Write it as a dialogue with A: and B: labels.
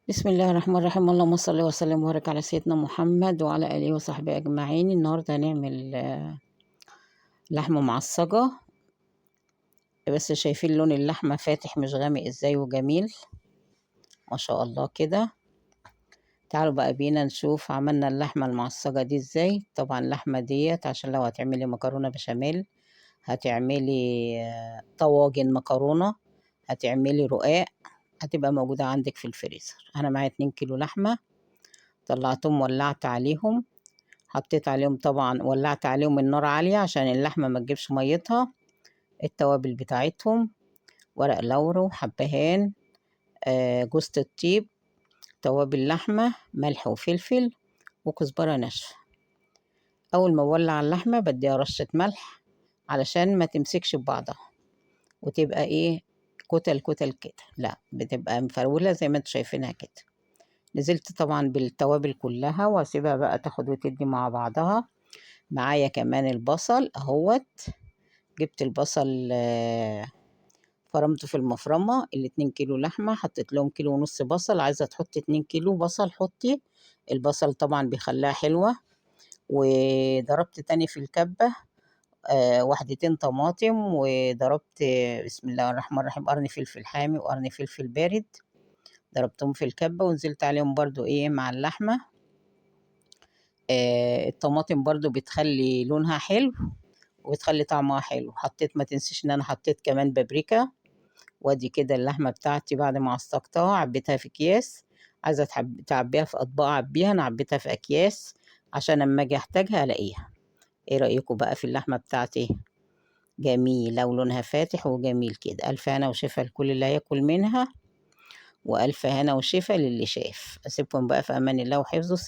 A: بسم الله الرحمن الرحيم. اللهم صل وسلم وبارك على سيدنا محمد وعلى آله وصحبه أجمعين. النهاردة هنعمل لحمة معصجة، بس شايفين لون اللحمة فاتح مش غامق ازاي وجميل ما شاء الله كده. تعالوا بقى بينا نشوف عملنا اللحمة المعصجة دي ازاي. طبعا اللحمة ديت عشان لو هتعملي مكرونة بشاميل، هتعملي طواجن مكرونة، هتعملي رقاق، هتبقى موجودة عندك في الفريزر. أنا معايا 2 كيلو لحمة، طلعتهم ولعت عليهم، حطيت عليهم طبعا، ولعت عليهم النار عالية عشان اللحمة ما تجيبش ميتها. التوابل بتاعتهم: ورق لورو، حبهان، جوز الطيب، توابل لحمة، ملح وفلفل وكزبرة ناشفة. أول ما أولع اللحمة بديها رشة ملح علشان ما تمسكش ببعضها وتبقى كتل كتل كده، لا بتبقى مفرولة زي ما انتوا شايفينها كده. نزلت طبعا بالتوابل كلها واسيبها بقى تاخد وتدي مع بعضها. معايا كمان البصل اهوت، جبت البصل فرمته في المفرمة. 2 كيلو لحمة حطيت لهم 1.5 كيلو بصل. عايزة تحطي 2 كيلو بصل حطي، البصل طبعا بيخليها حلوة. وضربت تاني في الكبة وحدتين طماطم، وضربت بسم الله الرحمن الرحيم قرن فلفل حامي وقرن فلفل بارد، ضربتهم في الكبة ونزلت عليهم برضو مع اللحمة. الطماطم برضو بتخلي لونها حلو وبتخلي طعمها حلو. حطيت، ما تنسيش ان انا حطيت كمان بابريكا. وادي كده اللحمة بتاعتي بعد ما عصقتها عبيتها في اكياس. عايزة تعبيها في اطباق عبيها، انا عبيتها في اكياس عشان اما اجي احتاجها الاقيها. ايه رأيكم بقى في اللحمة بتاعتي؟ جميلة ولونها فاتح وجميل كده. الف هنا وشفا لكل اللي هياكل منها، والف هنا وشفا للي شاف. اسيبكم بقى في امان الله وحفظه.